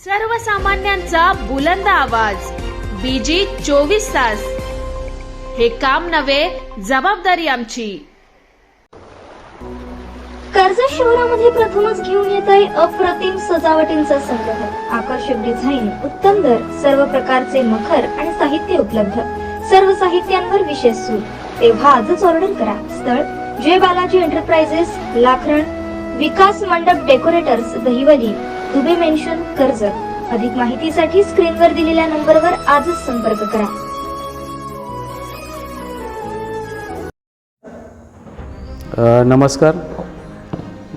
सर्वसामान्यांचा बुलंद आवाज बीजी 24 तास। हे काम नव्हे, जबाबदारी आमची। कर्जत शहरामध्ये प्रथमच घेऊन येत आहे अप्रतिम सजावटींचा संग्रह। आकर्षक डिझाईन, उत्तम दर, सर्व प्रकारचे मखर आणि साहित्य उपलब्ध। सर्व साहित्यांवर विशेष सूट। तेव्हा आजच ऑर्डर करा। स्थळ जय बालाजी एंटरप्राइजेस, लाखरण, विकास मंडप डेकोरेटर्स, दहिवली, दुबे मेन्शन, कर्जत। अधिक माहितीसाठी स्क्रीनवर दिलेल्या नंबरवर आजच संपर्क करा। नमस्कार।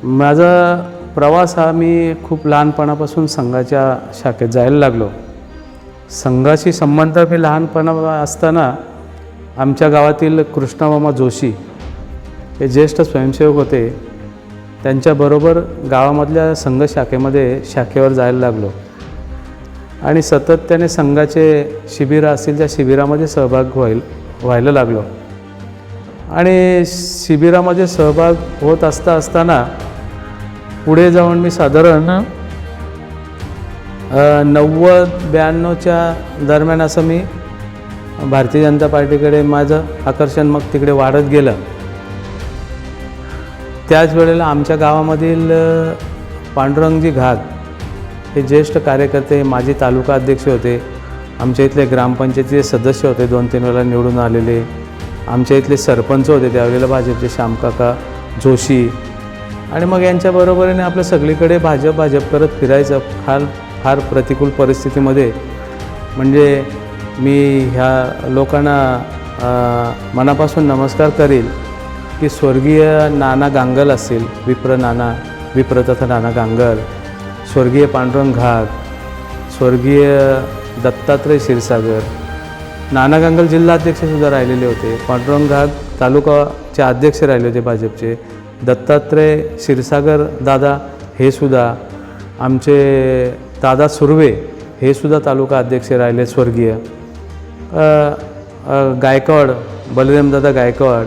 माझा प्रवास हा मी खूप लहानपणापासून संघाच्या शाखेत जायला लागलो। संघाशी संबंध मी लहानपणा असताना आमच्या गावातील कृष्णमामा जोशी हे ज्येष्ठ स्वयंसेवक होते, त्यांच्याबरोबर गावामधल्या संघ शाखेवर जायला लागलो आणि सातत्याने संघाचे शिबिरं असतील त्या शिबिरामध्ये सहभाग व्हायला लागलो आणि शिबिरामध्ये सहभाग होत असताना पुढे जाऊन मी साधारण 90-92च्या दरम्यान असं मी भारतीय जनता पार्टीकडे माझं आकर्षण मग तिकडे वाढत गेलं। त्याच वेळेला आमच्या गावामधील पांडुरंगजी घाग हे ज्येष्ठ कार्यकर्ते, माजी तालुका अध्यक्ष होते, आमच्या इथले ग्रामपंचायतीचे सदस्य होते, 2-3 वेळेला निवडून आलेले, आमच्या इथले सरपंच होते त्यावेळेला भाजपचे श्यामकाका जोशी, आणि मग यांच्या बरोबरीने आपलं सगळीकडे भाजप करत फिरायचं। फार प्रतिकूल परिस्थितीमध्ये म्हणजे मी ह्या लोकांना मनापासून नमस्कार करील की स्वर्गीय नाना गांगल असतील, विप्र तथा नाना गांगल, स्वर्गीय पांडुरंग घाग, स्वर्गीय दत्तात्रय क्षीरसागर, नाना गांगल जिल्हाध्यक्षसुद्धा राहिलेले होते, पांडुरंग घाग तालुकाचे अध्यक्ष राहिले होते भाजपचे, दत्तात्रय क्षीरसागर दादा हे सुद्धा, आमचे दादा सुर्वे हे सुद्धा तालुका अध्यक्ष राहिले स्वर्गीय, गायकवाड बलरामदादा गायकवाड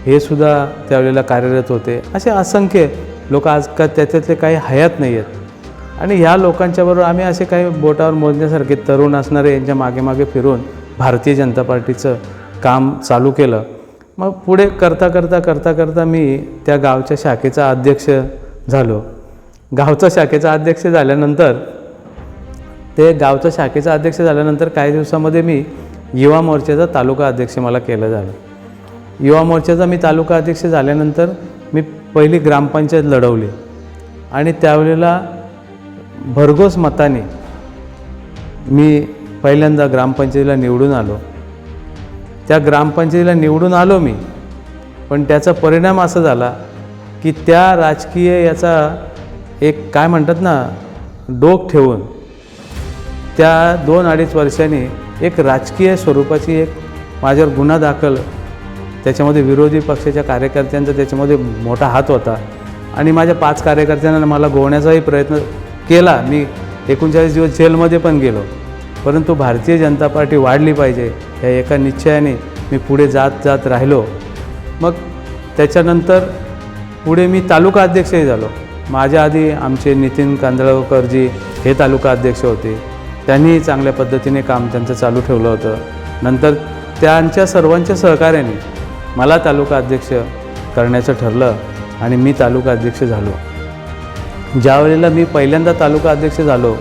हे सुद्धा त्यावेळेला कार्यरत होते। असे असंख्य लोक आजकाल त्याच्यातले काही हयात नाही आहेत आणि ह्या लोकांच्याबरोबर आम्ही असे काही बोटावर मोजण्यासारखे तरुण असणारे यांच्या मागे फिरून भारतीय जनता पार्टीचं काम चालू केलं। मग पुढे करता मी त्या गावच्या शाखेचा अध्यक्ष झालो। गावच्या शाखेचा अध्यक्ष झाल्यानंतर काही दिवसामध्ये मी युवा मोर्चाचा तालुका अध्यक्ष मला केलं झालं। युवा मोर्चाचा मी तालुका अध्यक्ष झाल्यानंतर मी पहिली ग्रामपंचायत लढवली आणि त्यावेळेला भरघोस मताने मी पहिल्यांदा ग्रामपंचायतीला निवडून आलो। त्या ग्रामपंचायतीला निवडून आलो मी, पण त्याचा परिणाम असा झाला की त्या राजकीय याचा एक काय म्हणतात ना डोक ठेवून त्या 2-2.5 वर्षांनी एक राजकीय स्वरूपाची एक माझ्यावर गुन्हा दाखल, त्याच्यामध्ये विरोधी पक्षाच्या कार्यकर्त्यांचा त्याच्यामध्ये मोठा हात होता आणि माझ्या 5 कार्यकर्त्यांना मला गोवण्याचाही प्रयत्न केला। मी 39 दिवस जेलमध्ये पण गेलो, परंतु भारतीय जनता पार्टी वाढली पाहिजे या एका निश्चयाने मी पुढे जात राहिलो। मग त्याच्यानंतर पुढे मी तालुका अध्यक्षही झालो। माझ्या आधी आमचे नितीन कांदळकरजी हे तालुका अध्यक्ष होते, त्यांनी चांगल्या पद्धतीने काम त्यांचं चालू ठेवलं होतं। नंतर त्यांच्या सर्वांच्या सहकार्याने मला तालुका अध्यक्ष करण्याचं ठरलं आणि मी तालुका अध्यक्ष झालो। ज्या वेळेला मी पहिल्यांदा तालुका अध्यक्ष झालो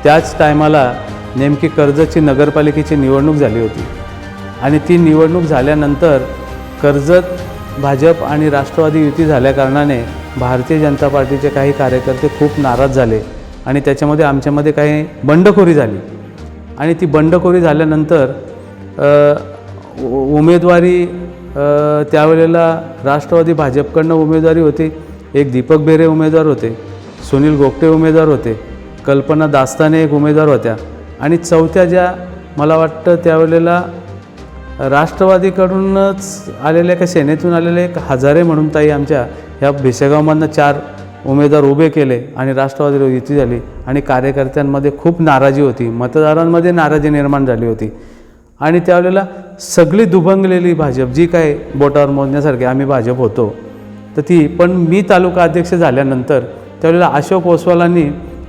त्याच टायमाला नेमकी कर्जतची नगरपालिकेची निवडणूक झाली होती आणि ती निवडणूक झाल्यानंतर कर्जत भाजप आणि राष्ट्रवादी युती झाल्याकारणाने भारतीय जनता पार्टीचे काही कार्यकर्ते खूप नाराज झाले आणि त्याच्यामध्ये आमच्यामध्ये काही बंडखोरी झाली आणि ती बंडखोरी झाल्यानंतर उमेदवारी त्यावेळेला राष्ट्रवादी भाजपकडनं उमेदवारी होती, एक दीपक बेरे उमेदवार होते, सुनील गोगटे उमेदवार होते, कल्पना दास्ताने एक उमेदवार होत्या आणि चौथ्या ज्या मला वाटतं त्यावेळेला राष्ट्रवादीकडूनच आलेल्या का सेनेतून आलेले एक हजारे म्हणून ताई आमच्या ह्या भिसेगावमधनं 4 उमेदवार उभे केले आणि राष्ट्रवादी युती झाली आणि कार्यकर्त्यांमध्ये खूप नाराजी होती, मतदारांमध्ये नाराजी निर्माण झाली होती आणि त्यावेळेला सगळी दुभंगलेली भाजप जी काय बोटावर मोजण्यासारखी आम्ही भाजप होतो तर ती, पण मी तालुका अध्यक्ष झाल्यानंतर त्यावेळेला अशोक ओसवालांनी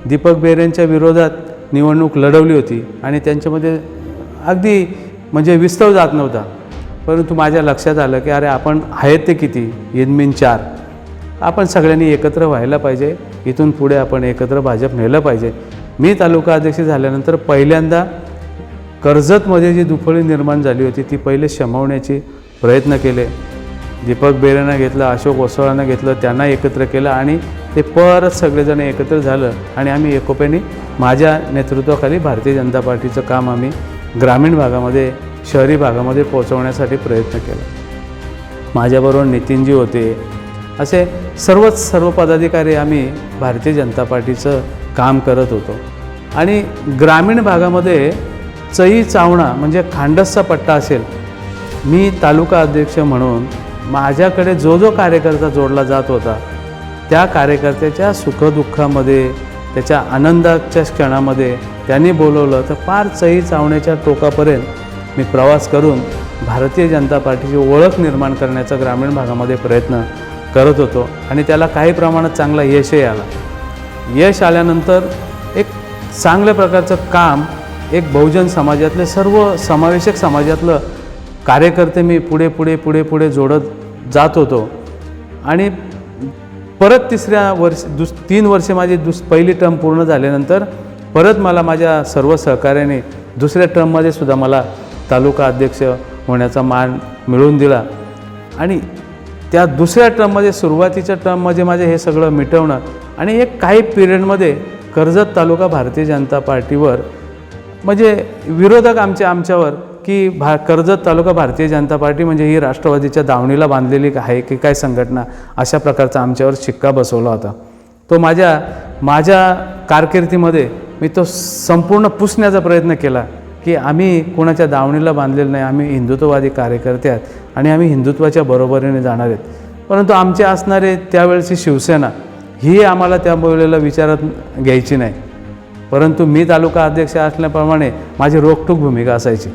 दीपक बेहेरेंच्या विरोधात निवडणूक लढवली होती आणि त्यांच्यामध्ये अगदी म्हणजे विस्तव जात नव्हता. परंतु माझ्या लक्षात आलं की अरे आपण आहेत ते किती, इनमीन 4, आपण सगळ्यांनी एकत्र व्हायला पाहिजे. इथून पुढे आपण एकत्र भाजप नेलं पाहिजे. मी तालुका अध्यक्ष झाल्यानंतर पहिल्यांदा कर्जतमध्ये जी दुफळी निर्माण झाली होती ती पहिले शमवण्याचे प्रयत्न केले. दीपक बेहेरेंना घेतलं, अशोक ओसवाळांना घेतलं, त्यांना एकत्र केलं आणि ते परत सगळेजण एकत्र झालं आणि आम्ही एकोप्याने माझ्या नेतृत्वाखाली भारतीय जनता पार्टीचं काम आम्ही ग्रामीण भागामध्ये, शहरी भागामध्ये पोहोचवण्यासाठी प्रयत्न केला. माझ्याबरोबर नितीनजी होते, असे सर्व पदाधिकारी आम्ही भारतीय जनता पार्टीचं काम करत होतो. आणि ग्रामीण भागामध्ये चई चावणा म्हणजे खांडसचा पट्टा असेल, मी तालुका अध्यक्ष म्हणून माझ्याकडे जो कार्यकर्ता जोडला जात होता त्या कार्यकर्त्याच्या सुखदुःखामध्ये, त्याच्या आनंदाच्या क्षणामध्ये त्यांनी बोलवलं तर फार चई चावण्याच्या टोकापर्यंत मी प्रवास करून भारतीय जनता पार्टीची ओळख निर्माण करण्याचा ग्रामीण भागामध्ये प्रयत्न करत होतो आणि त्याला काही प्रमाणात चांगला यशही आला. यश आल्यानंतर एक चांगल्या प्रकारचं काम एक बहुजन समाजातले सर्व समावेशक समाजातलं कार्यकर्ते मी पुढे जोडत जात होतो. आणि परत 3 वर्षे माझी पहिली टर्म पूर्ण झाल्यानंतर परत मला माझ्या सर्व सहकार्याने दुसऱ्या टर्ममध्ये सुद्धा मला तालुका अध्यक्ष होण्याचा मान मिळवून दिला. आणि त्या दुसऱ्या टर्ममध्ये, सुरुवातीच्या टर्ममध्ये माझे हे सगळं मिटवणं आणि एक काही पिरियडमध्ये कर्जत तालुका भारतीय जनता पार्टीवर म्हणजे विरोधक आमच्यावर की कर्जत तालुका भारतीय जनता पार्टी म्हणजे ही राष्ट्रवादीच्या दावणीला बांधलेली आहे की काय संघटना, अशा प्रकारचा आमच्यावर शिक्का बसवला होता. तो माझ्या कारकिर्दीमध्ये मी तो संपूर्ण पुसण्याचा प्रयत्न केला की आम्ही कोणाच्या दावणीला बांधलेलं नाही, आम्ही हिंदुत्ववादी कार्यकर्ते आहेत आणि आम्ही हिंदुत्वाच्या बरोबरीने जाणार आहेत. परंतु आमचे असणारे त्यावेळची शिवसेना ही आम्हाला त्या वेळेला विचारात घ्यायची नाही. परंतु मी तालुका अध्यक्ष असल्याप्रमाणे माझी रोखठोक भूमिका असायची.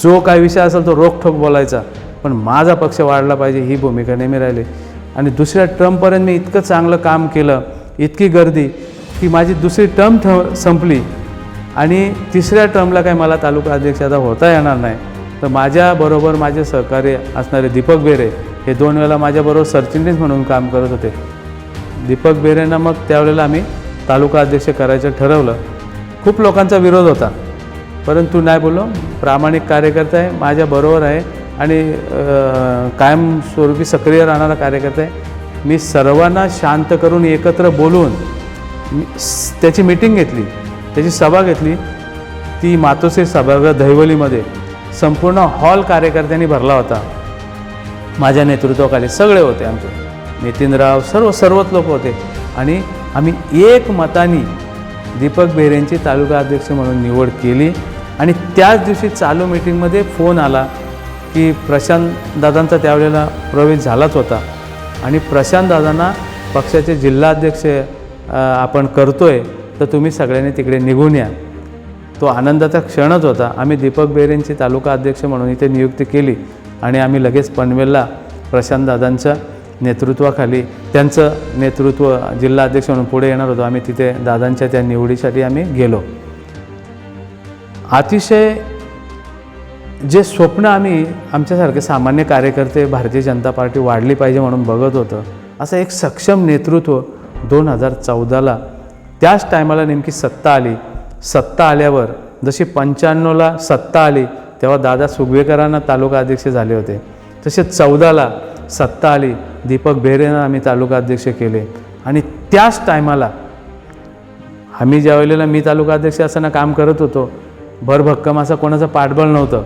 जो काय विषय असेल तो रोखठोक बोलायचा, पण माझा पक्ष वाढला पाहिजे ही भूमिका नेहमी राहिली. आणि दुसऱ्या टर्मपर्यंत मी इतकं चांगलं काम केलं, इतकी गर्दी की माझी दुसरी टर्म संपली आणि तिसऱ्या टर्मला काही मला तालुका अध्यक्ष आता होता येणार नाही. तर माझ्याबरोबर माझे सहकारी असणारे दीपक बेहेरे हे 2 वेळेला माझ्याबरोबर सरचिटणीस म्हणून काम करत होते. दीपक बेहेरेंना मग त्यावेळेला आम्ही तालुका अध्यक्ष करायचं ठरवलं. खूप लोकांचा विरोध होता, परंतु नाही बोललो, प्रामाणिक कार्यकर्ता आहे, माझ्याबरोबर आहे आणि कायमस्वरूपी सक्रिय राहणारा कार्यकर्ता आहे. मी सर्वांना शांत करून एकत्र बोलून त्याची मीटिंग घेतली, त्याची सभा घेतली. ती मातोश्री सभागृह दहिवलीमध्ये संपूर्ण हॉल कार्यकर्त्यांनी भरला होता. माझ्या नेतृत्वाखाली सगळे होते, आमचे नितीनराव, सर्वच लोक होते आणि आम्ही एक मताने दीपक बेहेरेंची तालुका अध्यक्ष म्हणून निवड केली. आणि त्याच दिवशी चालू मीटिंगमध्ये फोन आला की प्रशांत दादांचा त्यावेळेला प्रवेश झालाच होता आणि प्रशांत दादांना पक्षाचे जिल्हाध्यक्ष आपण करतोय तर तुम्ही सगळ्यांनी तिकडे निघून या. तो आनंदाचा क्षणच होता. आम्ही दीपक बेहेरेंची तालुका अध्यक्ष म्हणून इथे नियुक्ती केली आणि आम्ही लगेच पनवेलला प्रशांत दादांच्या नेतृत्वाखाली, त्यांचं नेतृत्व जिल्हा अध्यक्ष म्हणून पुढे येणार होतो. आम्ही तिथे दादांच्या त्या निवडीसाठी आम्ही गेलो. अतिशय जे स्वप्न आम्ही आमच्यासारखे सामान्य कार्यकर्ते भारतीय जनता पार्टी वाढली पाहिजे म्हणून बघत होतं, असं एक सक्षम नेतृत्व 2014ला त्याच टायमाला नेमकी सत्ता आली. सत्ता आल्यावर जशी 95ला सत्ता आली तेव्हा दादा सुगवेकरांना तालुका अध्यक्ष झाले होते, तसेच 14ला सत्ता आली, दीपक बेहेरेंना आम्ही तालुका अध्यक्ष केले. आणि त्याच टायमाला आम्ही ज्या वेळेला मी तालुका अध्यक्ष असताना काम करत होतो, भरभक्कम असं कोणाचं पाठबळ नव्हतं.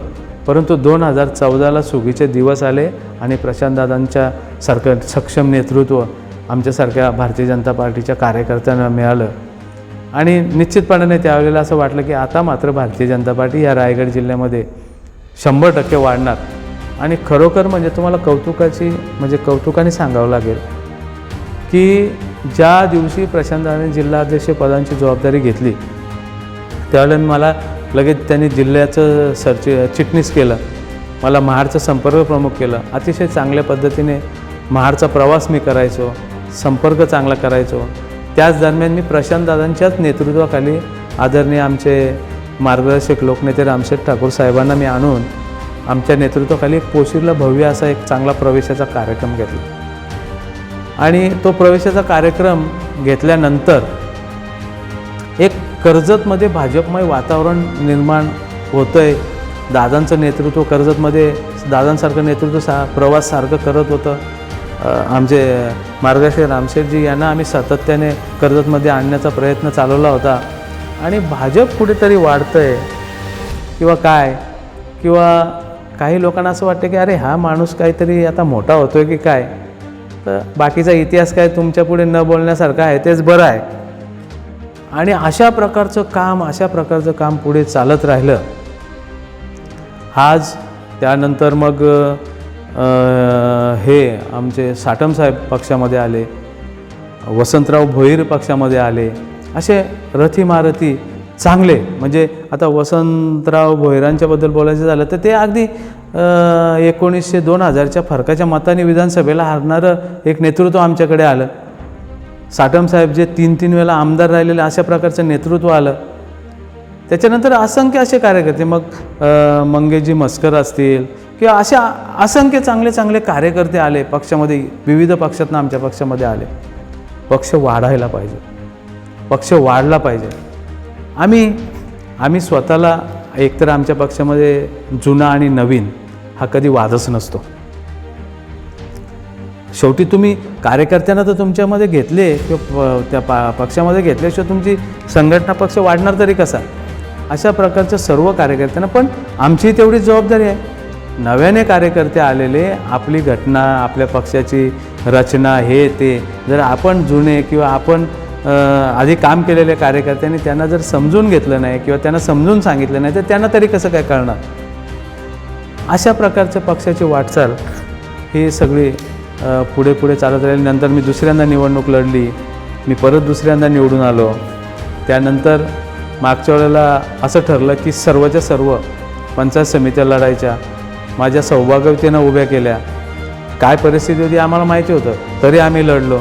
परंतु 2014ला सुगीचे दिवस आले आणि प्रशांतदादांच्या सारखं सक्षम नेतृत्व आमच्यासारख्या भारतीय जनता पार्टीच्या कार्यकर्त्यांना मिळालं. आणि निश्चितपणाने त्यावेळेला असं वाटलं की आता मात्र भारतीय जनता पार्टी या रायगड जिल्ह्यामध्ये 100% वाढणार. आणि खरोखर म्हणजे तुम्हाला कौतुकाने सांगावं लागेल की ज्या दिवशी प्रशांतदादांनी जिल्हाध्यक्ष पदांची जबाबदारी घेतली त्यावेळेला मला लगेच त्यांनी जिल्ह्याचं चिटणीस केलं, मला महाडचं संपर्क प्रमुख केलं. अतिशय चांगल्या पद्धतीने महाडचा प्रवास मी करायचो, संपर्क चांगला करायचो. त्याच दरम्यान मी प्रशांतदादांच्याच नेतृत्वाखाली आदरणीय आमचे मार्गदर्शक लोकनेते रामशेठ ठाकूर साहेबांना मी आणून आमच्या नेतृत्वाखाली पोशीरला भव्य असा एक चांगला प्रवेशाचा कार्यक्रम घेतला. आणि तो प्रवेशाचा कार्यक्रम घेतल्यानंतर एक कर्जतमध्ये भाजपमय वातावरण निर्माण होतं आहे. दादांचं नेतृत्व कर्जतमध्ये दादांसारखं नेतृत्व प्रवास सारखं करत होतं. आमचे मार्गदर्शक रामशेठजी यांना आम्ही सातत्याने कर्जतमध्ये आणण्याचा प्रयत्न चालवला होता. आणि भाजप कुठेतरी वाढतं आहे किंवा काय, किंवा काही लोकांना असं वाटतं की अरे हा माणूस काहीतरी आता मोठा होतो आहे की काय. तर बाकीचा इतिहास काय तुमच्यापुढे न बोलण्यासारखं आहे, तेच बरं आहे. आणि अशा प्रकारचं काम पुढे चालत राहिलं. आज त्यानंतर मग हे आमचे साटम साहेब पक्षामध्ये आले, वसंतराव भोईर पक्षामध्ये आले. असे रथी मारथी चांगले, म्हणजे आता वसंतराव भोईरांच्याबद्दल बोलायचं झालं तर ते अगदी 1900-2000च्या फरकाच्या मताने विधानसभेला हारणारं एक नेतृत्व आमच्याकडे आलं. साटम साहेब जे 3 वेळा आमदार राहिलेले, अशा प्रकारचं नेतृत्व आलं. त्याच्यानंतर असंख्य असे कार्यकर्ते, मग मंगेशजी मस्कर असतील किंवा अशा असंख्य चांगले कार्यकर्ते आले पक्षामध्ये, विविध पक्षातून आमच्या पक्षामध्ये आले. पक्ष वाढायला पाहिजे, पक्ष वाढला पाहिजे. आम्ही स्वतःला एकतर आमच्या पक्षामध्ये जुना आणि नवीन हा कधी वादच नसतो. शेवटी तुम्ही कार्यकर्त्यांना तर तुमच्यामध्ये घेतले किंवा त्या पक्षामध्ये घेतल्याशिवाय तुमची संघटना पक्ष वाढणार तरी कसा. अशा प्रकारच्या सर्व कार्यकर्त्यांना पण आमची तेवढी जबाबदारी आहे. नव्याने कार्यकर्ते आलेले, आपली घटना, आपल्या पक्षाची रचना, हे ते जर आपण जुने किंवा आपण आधी काम केलेल्या कार्यकर्त्यांनी त्यांना जर समजून घेतलं नाही किंवा त्यांना समजून सांगितलं नाही तर त्यांना तरी कसं काय कळणार. अशा प्रकारच्या पक्षाची वाटचाल ही सगळी पुढे चालत राहिली. नंतर मी दुसऱ्यांदा निवडणूक लढली, मी परत दुसऱ्यांदा निवडून आलो. त्यानंतर मागच्या वेळेला असं ठरलं की सर्वच्या सर्व पंचायत समित्या लढायच्या, माझ्या सौभाग्यवतीनं उभ्या केल्या. काय परिस्थिती होती आम्हाला माहिती होतं, तरी आम्ही लढलो.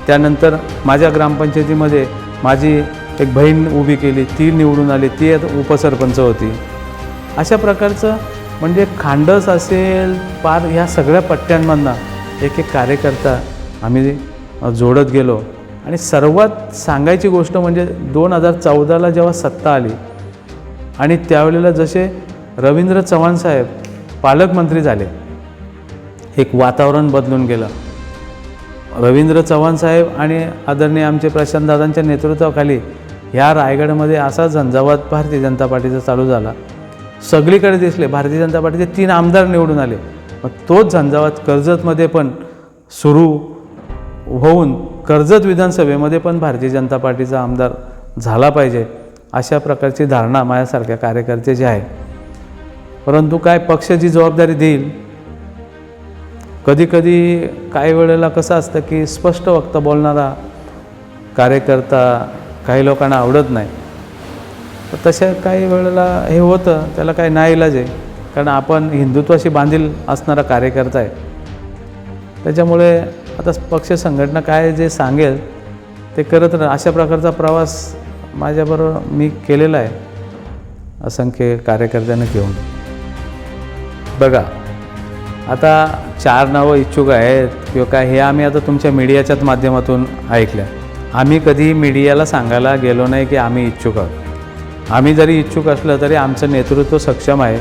त्यानंतर माझ्या ग्रामपंचायतीमध्ये माझी एक बहीण उभी केली, ती निवडून आली, ती उपसरपंच होती. अशा प्रकारचं म्हणजे खांडस असेल, पार ह्या सगळ्या पट्ट्यांमधनं एक कार्यकर्ता आम्ही जोडत गेलो. आणि सर्वात सांगायची गोष्ट म्हणजे 2014ला जेव्हा सत्ता आली आणि त्यावेळेला जसे रवींद्र चव्हाण साहेब पालकमंत्री झाले, एक वातावरण बदलून गेलं. रवींद्र चव्हाण साहेब आणि आदरणीय आमचे प्रशांतदादांच्या नेतृत्वाखाली ह्या रायगडमध्ये असा झंझावात भारतीय जनता पार्टीचा चालू झाला. सगळीकडे दिसले भारतीय जनता पार्टीचे 3 आमदार निवडून आले. मग तोच झंझावात कर्जतमध्ये पण सुरू होऊन कर्जत विधानसभेमध्ये पण भारतीय जनता पार्टीचा आमदार झाला पाहिजे, अशा प्रकारची धारणा माझ्यासारख्या कार्यकर्त्याची आहे. परंतु काय पक्ष जी जबाबदारी देईल, कधी काही वेळेला कसं असतं की स्पष्ट वक्ता बोलणारा कार्यकर्ता काही लोकांना आवडत नाही. तर तशा काही वेळेला हे होतं, त्याला काही नाईलाज आहे, कारण आपण हिंदुत्वाशी बांधील असणारा कार्यकर्ता आहे. त्याच्यामुळे आता पक्ष संघटना काय जे सांगेल ते करत राहा. अशा प्रकारचा प्रवास माझ्याबरोबर मी केलेला आहे असंख्य कार्यकर्त्यांना घेऊन. बघा, आता 4 नावं इच्छुक आहेत किंवा काय, हे आम्ही आता तुमच्या मीडियाच्याच माध्यमातून ऐकल्या. आम्ही कधी मीडियाला सांगायला गेलो नाही की आम्ही इच्छुक आहोत. आम्ही जरी इच्छुक असलं तरी आमचं नेतृत्व सक्षम आहे.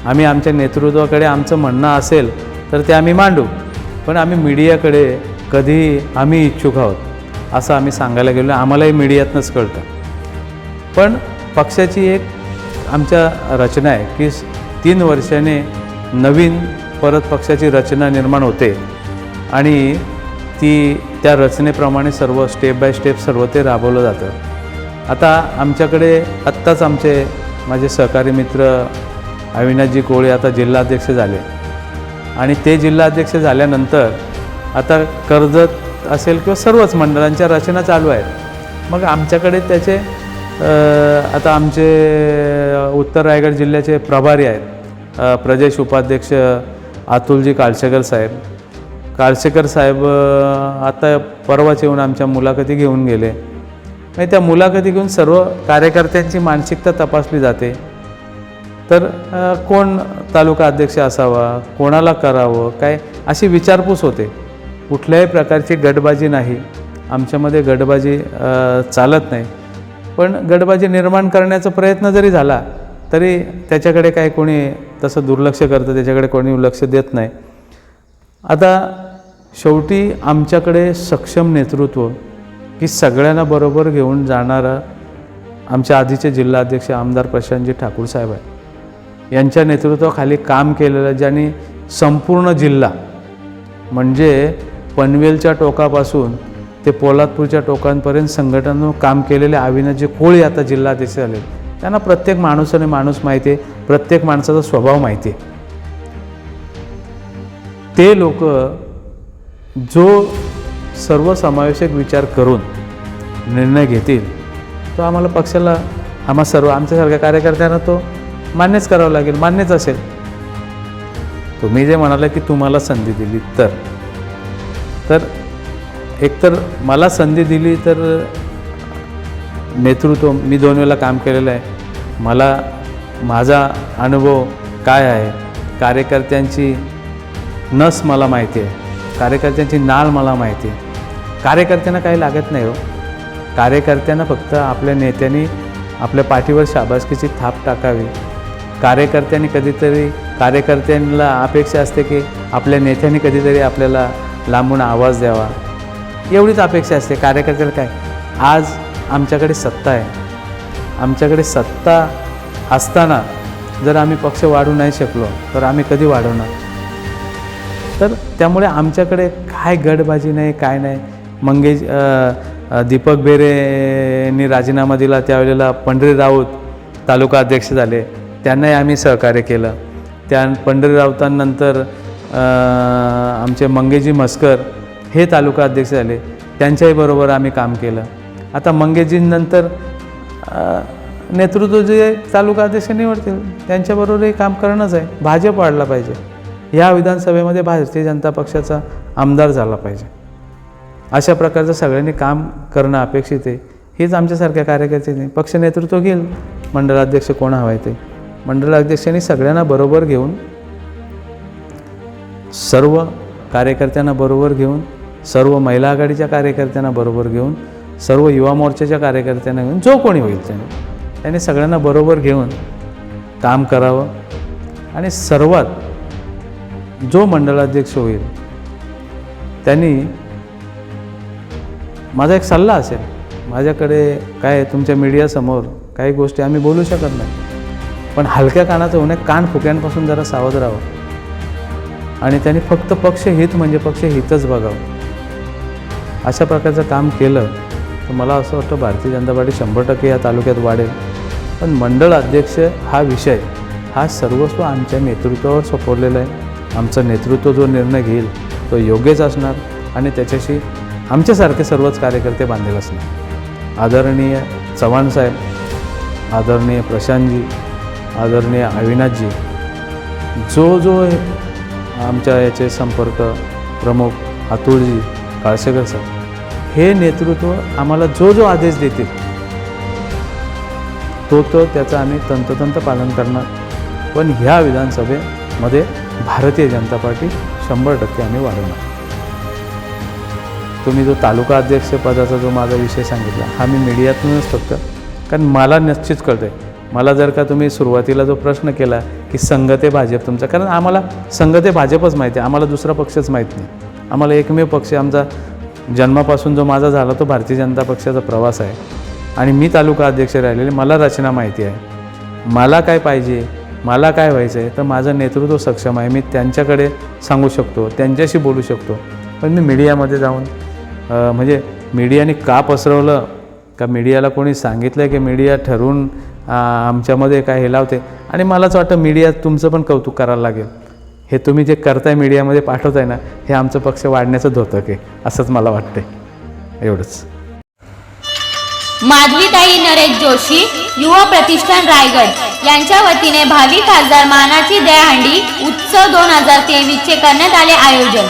आम्ही आमच्या नेतृत्वाकडे आमचं म्हणणं असेल तर ते आम्ही मांडू, पण आम्ही मीडियाकडे कधी आम्ही इच्छुक आहोत असं आम्ही सांगायला गेलो. आम्हालाही मीडियातनंच कळतं. पण पक्षाची एक आमच्या रचना आहे की 3 वर्षाने नवीन परत पक्षाची रचना निर्माण होते आणि त्या रचनेप्रमाणे सर्व स्टेप बाय स्टेप सर्व ते राबवलं जातं. आता आमच्याकडे आत्ताच माझे सहकारी मित्र अविनाशजी कोळे आता जिल्हाध्यक्ष झाले आणि ते जिल्हाध्यक्ष झाल्यानंतर आता कर्जत असेल किंवा सर्वच मंडळांच्या रचना चालू आहेत. मग आमच्याकडे त्याचे आता आमचे उत्तर रायगड जिल्ह्याचे प्रभारी आहेत, प्रदेश उपाध्यक्ष अतुलजी काळशेकर साहेब. काळसेकर साहेब आता परवाच येऊन आमच्या मुलाखती घेऊन गेले. म्हणजे त्या मुलाखती घेऊन सर्व कार्यकर्त्यांची मानसिकता तपासली जाते. तर कोण तालुका अध्यक्ष असावा, कोणाला करावं, काय अशी विचारपूस होते. कुठल्याही प्रकारची गटबाजी नाही, आमच्यामध्ये गटबाजी चालत नाही. पण गटबाजी निर्माण करण्याचा प्रयत्न जरी झाला तरी त्याच्याकडे काय कोणी तसं दुर्लक्ष करतं, त्याच्याकडे कोणी लक्ष देत नाही. आता शेवटी आमच्याकडे सक्षम नेतृत्व की सगळ्यांना बरोबर घेऊन जाणारा आमच्या आधीचे जिल्हाध्यक्ष आमदार प्रशांतजी ठाकूर साहेब आहे. यांच्या नेतृत्वाखाली काम केलेलं, ज्यांनी संपूर्ण जिल्हा म्हणजे पनवेलच्या टोकापासून ते पोलादपूरच्या टोकांपर्यंत संघटनांवर काम केलेले अविनाशजी कोळी आता जिल्हाध्यक्ष झाले. त्यांना प्रत्येक माणूसाने माणूस माहिती आहे, प्रत्येक माणसाचा स्वभाव माहिती आहे. ते लोक जो सर्वसमावेशक विचार करून निर्णय घेतील तो आम्हाला पक्षाला, आमच्यासारख्या कार्यकर्त्यांना तो मान्यच करावं लागेल, मान्यच असेल. तुम्ही जे म्हणाला की तुम्हाला संधी दिली तर एकतर मला संधी दिली तर नेतृत्व, मी 2 वेळेला काम केलेलं आहे, मला माझा अनुभव काय आहे, कार्यकर्त्यांची नस मला माहिती आहे, कार्यकर्त्यांची नाळ मला माहिती आहे. कार्यकर्त्यांना काही लागत नाही हो. कार्यकर्त्यांना फक्त आपल्या नेत्यांनी आपल्या पाठीवर शाबासकीची थाप टाकावी. कार्यकर्त्यांना अपेक्षा असते की आपल्या नेत्यांनी कधीतरी आपल्याला लांबून आवाज द्यावा, एवढीच अपेक्षा असते. कार्यकर्त्याला काय, आज आमच्याकडे सत्ता आहे, आमच्याकडे सत्ता असताना जर आम्ही पक्ष वाढू नाही शकलो तर आम्ही कधी वाढवणार. तर त्यामुळे आमच्याकडे काय गटबाजी नाही, काय नाही. दीपक बेरेंनी राजीनामा दिला, त्यावेळेला पंढरी राऊत तालुका अध्यक्ष झाले, त्यांनाही आम्ही सहकार्य केलं. पंढरी राऊतांनंतर आमचे मंगेशजी म्हस्कर हे तालुका अध्यक्ष झाले, त्यांच्याही बरोबर आम्ही काम केलं. आता मंगेशजींनंतर नेतृत्व जे तालुका अध्यक्ष निवडतील त्यांच्याबरोबरही काम करणंच आहे. भाजप वाढला पाहिजे, या विधानसभेमध्ये भारतीय जनता पक्षाचा आमदार झाला पाहिजे, अशा प्रकारचं सगळ्यांनी काम करणं अपेक्षित आहे. हीच आमच्यासारख्या कार्यकर्त्यांनी पक्ष नेतृत्व घेईल. मंडळाध्यक्ष कोण हवं आहे ते मंडळाध्यक्षांनी सगळ्यांना बरोबर घेऊन, सर्व कार्यकर्त्यांना बरोबर घेऊन, सर्व महिला आघाडीच्या कार्यकर्त्यांना बरोबर घेऊन, सर्व युवा मोर्चाच्या कार्यकर्त्यांना घेऊन, जो कोणी होईल त्यांनी सगळ्यांना बरोबर घेऊन काम करावं. आणि सर्वात जो मंडळाध्यक्ष होईल त्यांनी, माझा एक सल्ला असेल, माझ्याकडे काय तुमच्या मीडियासमोर काही गोष्टी आम्ही बोलू शकत नाही, पण हलक्या कानाचं होणे, कान फुक्यांपासून जरा सावध राहावं आणि त्यांनी फक्त पक्षहित म्हणजे पक्षहितच बघावं. अशा प्रकारचं काम केलं तर मला असं वाटतं भारतीय जनता पार्टी 100% या तालुक्यात वाढेल. पण मंडळ अध्यक्ष हा विषय हा सर्वस्व आमच्या नेतृत्वावर सोपवलेला आहे. आमचं नेतृत्व जो निर्णय घेईल तो योग्यच असणार आणि त्याच्याशी आमच्यासारखे सर्वच कार्यकर्ते बांधलेले असणार. आदरणीय चव्हाण साहेब, आदरणीय प्रशांतजी, आदरणीय अविनाशजी, जो आमच्या याचे संपर्क प्रमुख अतुलजी, काळसेकर साहेब, हे नेतृत्व आम्हाला जो आदेश देतील तो त्याचं आम्ही तंतोतंत पालन करणार. पण ह्या विधानसभेमध्ये भारतीय जनता पार्टी 100% आम्ही वाढवणार. तुम्ही जो तालुका अध्यक्ष पदाचा जो माझा विषय सांगितला हा मी मीडियातूनच फक्त, कारण मला निश्चित कळतं आहे. मला जर का तुम्ही सुरुवातीला जो प्रश्न केला की संघ ते भाजप तुमचा, कारण आम्हाला संघ ते भाजपच माहिती आहे, आम्हाला दुसरा पक्षच माहीत नाही. आम्हाला एकमेव पक्ष, आमचा जन्मापासून जो माझा झाला तो भारतीय जनता पक्षाचा प्रवास आहे आणि मी तालुका अध्यक्ष राहिलेले, मला रचना माहिती आहे. मला काय पाहिजे, मला काय व्हायचं आहे, तर माझं नेतृत्व सक्षम आहे. मी त्यांच्याकडे सांगू शकतो, त्यांच्याशी बोलू शकतो. पण मी मीडियामध्ये जाऊन म्हणजे मीडियाने का पसरवलं, का मीडियाला कोणी सांगितलं की मीडिया ठरवून आमच्यामध्ये काय हे लावते. आणि मलाच वाटतं मीडिया तुमचं पण कौतुक करायला लागेल. हे तुम्ही जे करताय मीडियामध्ये पाठवताय ना, हे आमचं पक्ष वाढण्याचं धोतक आहे असंच मला वाटतंय. एवढंच. माधवीताई नरेश जोशी, युवा प्रतिष्ठान रायगड यांच्या वतीने भावी खासदार मानाची दहीहंडी उत्सव 2023 चे करण्यात आले आयोजन.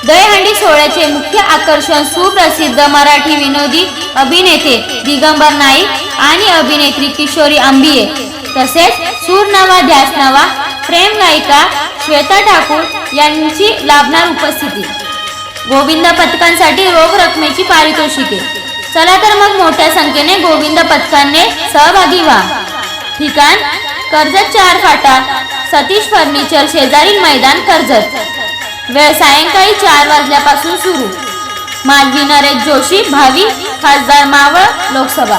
दहीहंडी सोहळ्याचे मुख्य आकर्षण सुप्रसिद्ध मराठी विनोदी अभिनेते दिगंबर नाईक आणि अभिनेत्री किशोरी आंबिये तसेच सूर नवा ध्यास नवा प्रेम गायिका श्वेता ठाकूर यांची लाभणार उपस्थिती, गोविंद पथकांसाठी रोख रकमेची पारितोषिके। चला तर मग मोठ्या संख्येने गोविंद पथकांनी सहभागी व्हा। ठिकाण कर्जत 4 फाटा, सतीश फर्निचर शेजारील मैदान कर्जत। वेळ सायंकाळी 4 वाजल्यापासून सुरू। मालवी नरेश जोशी, भावी खासदार मावळ लोकसभा।